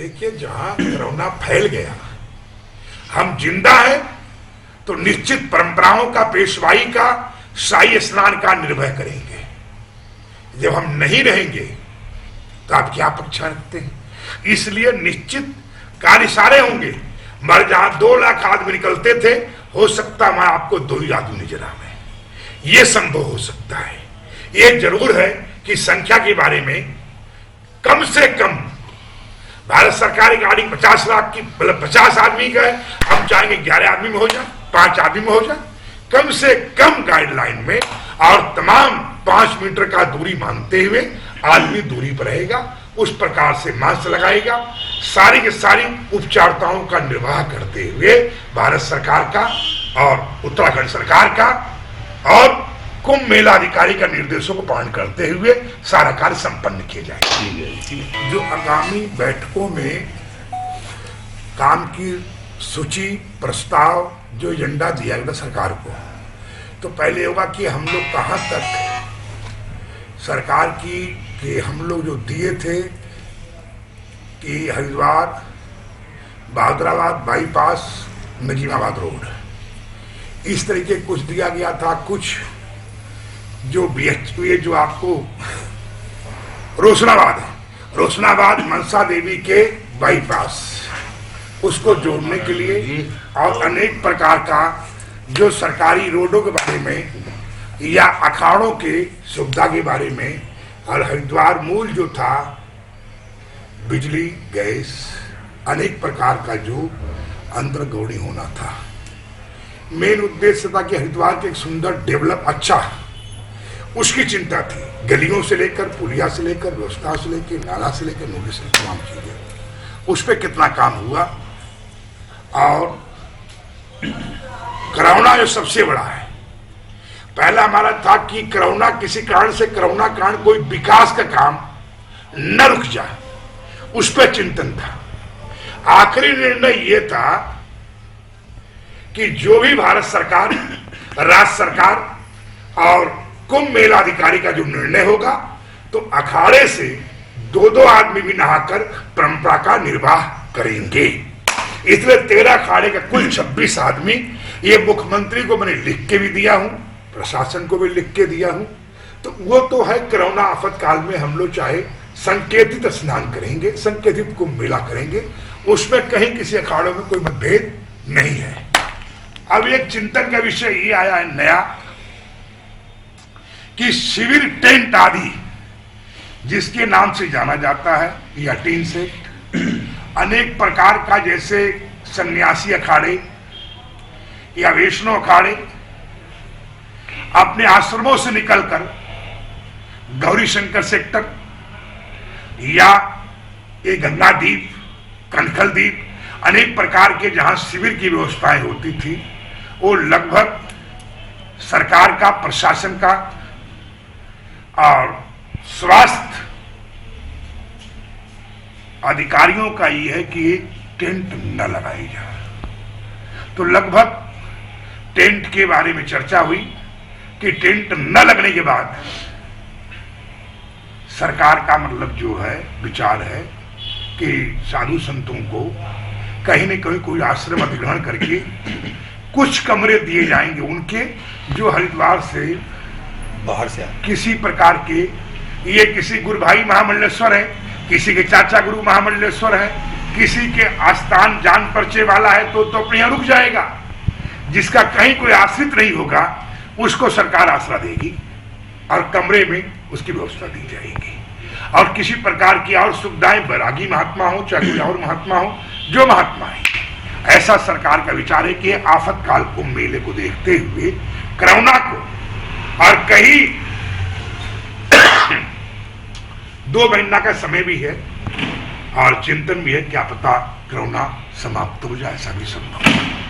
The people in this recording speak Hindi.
देखिए, जहां कोरोना फैल गया, हम जिंदा हैं तो निश्चित परंपराओं का, पेशवाई का, शाही स्नान का निर्भय करेंगे। जब हम नहीं रहेंगे तो आप क्या अपेक्षा रखते हैं? इसलिए निश्चित कार्य सारे होंगे, मगर जहां 2 लाख आदमी निकलते थे, हो सकता है आपको 2 ही आदमी नजर आवे। ये संभव हो सकता है। ये जरूर है कि संख्या के बारे में कम से कम भारत सरकार की गाड़ी 50 लाख की, मतलब 50 आदमी का है, हम चाहेंगे 11 आदमी में हो जाए, 5 आदमी में हो जाए, कम से कम गाइडलाइन में, और तमाम 5 मीटर का दूरी मानते हुए आदमी दूरी पर रहेगा, उस प्रकार से मास्क लगाएगा, सारी की सारी उपचारिताओं का निर्वाह करते हुए भारत सरकार का और उत्तराखंड सरकार का और कुंभ मेला अधिकारी का निर्देशों को पालन करते हुए सारा कार्य संपन्न किए जाएंगे। जो आगामी बैठकों में काम की सूची, प्रस्ताव, जो एजेंडा दिया गया सरकार को, तो पहले होगा कि हम लोग कहां तक सरकार की कि हम लोग जो दिए थे कि हरिद्वार बहादुराबाद बाईपास नजीमाबाद रोड, इस तरीके कुछ दिया गया था। कुछ जो BHP जो आपको रोशनाबाद मनसा देवी के बाईपास, उसको जोड़ने के लिए, और अनेक प्रकार का जो सरकारी रोडों के बारे में या अखाड़ों के सुविधा के बारे में, और हरिद्वार मूल जो था बिजली, गैस, अनेक प्रकार का जो अंदर गौड़ी होना था। मेन उद्देश्य था कि हरिद्वार के एक सुंदर डेवलप, अच्छा, उसकी चिंता थी। गलियों से लेकर, पुलिया से लेकर, व्यवस्था से लेकर, नाला से लेकर, नोटिस से तमाम चीजें, उस पर कितना काम हुआ। और कोरोना जो सबसे बड़ा है, पहला हमारा था कि कोरोना किसी कारण से, कोरोना कारण कोई विकास का काम न रुक जाए, उस पर चिंतन था। आखिरी निर्णय यह था कि जो भी भारत सरकार, राज्य सरकार और कुंभ मेला अधिकारी का जो निर्णय होगा, तो अखाड़े से 2-2 आदमी भी नहाकर परंपरा का निर्वाह करेंगे। इसलिए 13 अखाड़े का कुल 26 आदमी, ये मुख्यमंत्री को मैंने लिख के भी दिया हूं, प्रशासन को भी लिख के दिया हूं। तो वो तो है, कोरोना आफत काल में हम लोग चाहे संकेतित स्नान करेंगे, संकेतित कुंभ मेला करेंगे, उसमें कहीं किसी अखाड़ों में कोई मतभेद नहीं है। अब एक चिंतन का विषय ये आया है नया कि शिविर, टेंट आदि जिसके नाम से जाना जाता है, या टीन सेट, अनेक प्रकार का, जैसे सन्यासी अखाड़े या वैष्णव अखाड़े अपने आश्रमों से निकलकर गौरी शंकर सेक्टर या ये गंगा द्वीप, कनखल द्वीप, अनेक प्रकार के जहां शिविर की व्यवस्थाएं होती थी, वो लगभग सरकार का, प्रशासन का और स्वास्थ्य अधिकारियों का ये है कि टेंट न लगाई जाए। तो लगभग टेंट के बारे में चर्चा हुई कि टेंट न लगने के बाद सरकार का मतलब जो है विचार है कि साधु संतों को कहीं न कहीं कोई आश्रम अधिग्रहण करके कुछ कमरे दिए जाएंगे उनके, जो हरिद्वार से बाहर से किसी प्रकार के, ये किसी गुरु भाई महामंडलेश्वर है, किसी के चाचा गुरु महामंडलेश्वर है, किसी के आस्थान जान परिचय वाला है, तो अपने यहाँ रुक जाएगा। जिसका कहीं कोई आश्रित नहीं होगा, उसको सरकार आसरा देगी और कमरे में उसकी व्यवस्था दी जाएगी। और किसी प्रकार की और सुविधाएं, बैरागी महात्मा हो चाहे कोई और महात्मा हो, जो महात्मा है, ऐसा सरकार का विचार है कि आफत काल कुंभ मेले को देखते हुए कोरोना को, और कहीं 2 महीना का समय भी है और चिंतन भी है, क्या पता कोरोना समाप्त हो जाए, ऐसा भी संभव है।